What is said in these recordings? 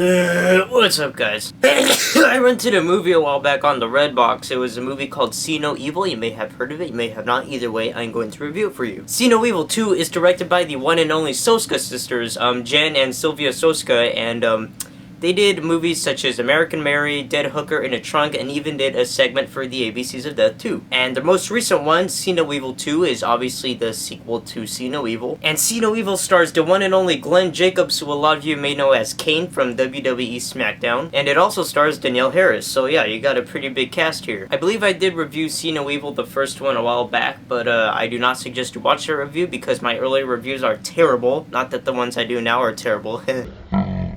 What's up, guys? I rented a movie a while back on the Redbox. It was a movie called See No Evil. You may have heard of it, you may have not. Either way, I'm going to review it for you. See No Evil 2 is directed by the one and only Soska sisters, Jen and Sylvia Soska, and they did movies such as American Mary, Dead Hooker in a Trunk, and even did a segment for the ABCs of Death 2. And the most recent one, See No Evil 2, is obviously the sequel to See No Evil. And See No Evil stars the one and only Glenn Jacobs, who a lot of you may know as Kane from WWE SmackDown. And it also stars Danielle Harris, so yeah, you got a pretty big cast here. I believe I did review See No Evil, the first one, a while back, but I do not suggest you watch that review because my earlier reviews are terrible. Not that the ones I do now are terrible.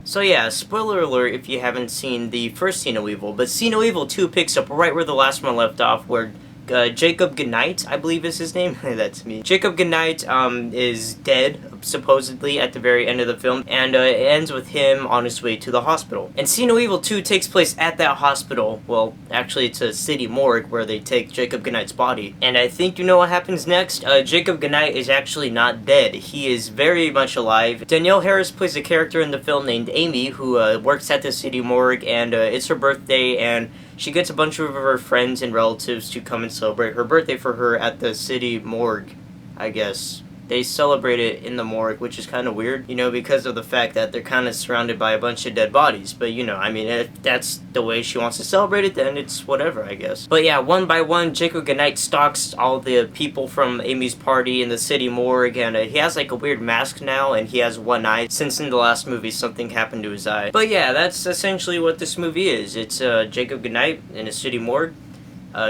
So yeah, spoiler alert if you haven't seen the first See No Evil, but See No Evil 2 picks up right where the last one left off, where Jacob Goodnight, I believe is his name. That's me. Jacob Goodnight is dead, supposedly, at the very end of the film, and it ends with him on his way to the hospital. And See No Evil 2 takes place at that hospital. Well, actually it's a city morgue where they take Jacob Goodnight's body. And I think you know what happens next. Jacob Goodnight is actually not dead. He is very much alive. Danielle Harris plays a character in the film named Amy, who works at the city morgue, and it's her birthday, and she gets a bunch of her friends and relatives to come and celebrate her birthday for her at the city morgue, I guess. They celebrate it in the morgue, which is kind of weird, you know, because of the fact that they're kind of surrounded by a bunch of dead bodies. But, you know, I mean, if that's the way she wants to celebrate it, then it's whatever, I guess. But yeah, one by one, Jacob Goodnight stalks all the people from Amy's party in the city morgue, and he has, like, a weird mask now, and he has one eye, since in the last movie something happened to his eye. But yeah, that's essentially what this movie is. It's Jacob Goodnight in a city morgue,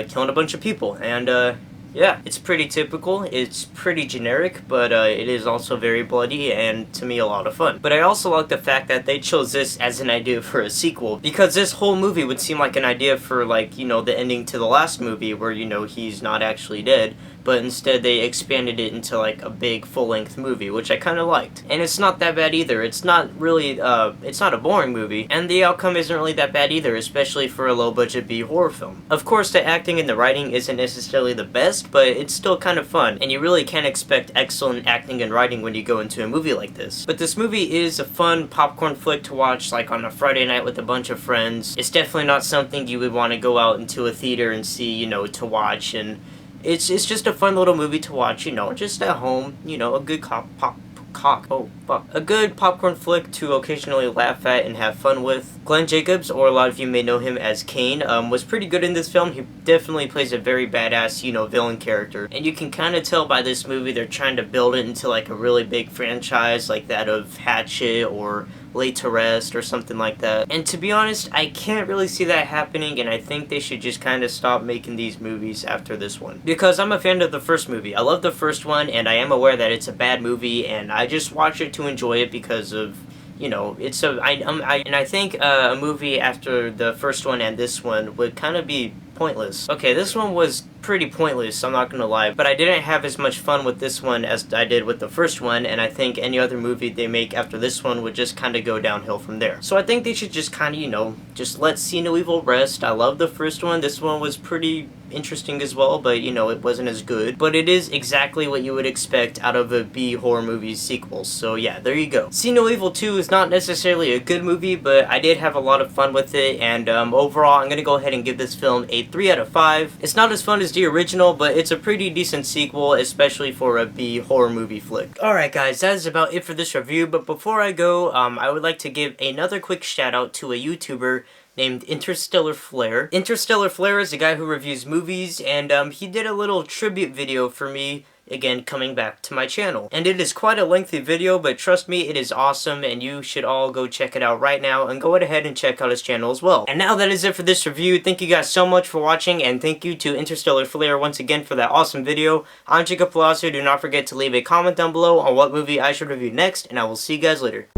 killing a bunch of people, and, yeah, it's pretty typical, it's pretty generic, but it is also very bloody and, to me, a lot of fun. But I also like the fact that they chose this as an idea for a sequel, because this whole movie would seem like an idea for, like, you know, the ending to the last movie where, you know, he's not actually dead, but instead they expanded it into, like, a big full-length movie, which I kind of liked. And it's not that bad either. It's not really, it's not a boring movie, and the outcome isn't really that bad either, especially for a low-budget B-horror film. Of course, the acting and the writing isn't necessarily the best, but it's still kind of fun, and you really can't expect excellent acting and writing when you go into a movie like this. But this movie is a fun popcorn flick to watch, like, on a Friday night with a bunch of friends. It's definitely not something you would want to go out into a theater and see, you know, to watch, and it's just a fun little movie to watch, you know, just at home, you know, a good a good popcorn flick to occasionally laugh at and have fun with. Glenn Jacobs, or a lot of you may know him as Kane, was pretty good in this film. He definitely plays a very badass, you know, villain character. And you can kind of tell by this movie they're trying to build it into like a really big franchise like that of Hatchet or Laid to Rest or something like that. And to be honest, I can't really see that happening, and I think they should just kind of stop making these movies after this one. Because I'm a fan of the first movie. I love the first one, and I am aware that it's a bad movie, and I just watch it to enjoy it because of, you know, it's a, and I think a movie after the first one and this one would kind of be pointless. Okay, this one was pretty pointless, I'm not gonna lie, but I didn't have as much fun with this one as I did with the first one, and I think any other movie they make after this one would just kind of go downhill from there. So I think they should just kind of, you know, just let See No Evil rest. I love the first one. This one was pretty interesting as well, but, you know, it wasn't as good. But it is exactly what you would expect out of a B-horror movie sequel, so yeah, there you go. See No Evil 2 is not necessarily a good movie, but I did have a lot of fun with it, and overall, I'm gonna go ahead and give this film a 3 out of 5. It's not as fun as the original, but it's a pretty decent sequel, especially for a B-horror movie flick. Alright guys, that is about it for this review, but before I go, I would like to give another quick shout out to a YouTuber named Interstellar Flare. Interstellar Flare is a guy who reviews movies, and he did a little tribute video for me, again, coming back to my channel. And it is quite a lengthy video, but trust me, it is awesome, and you should all go check it out right now, and go ahead and check out his channel as well. And now that is it for this review. Thank you guys so much for watching, and thank you to Interstellar Flare once again for that awesome video. I'm Jacob Palacio. Do not forget to leave a comment down below on what movie I should review next, and I will see you guys later.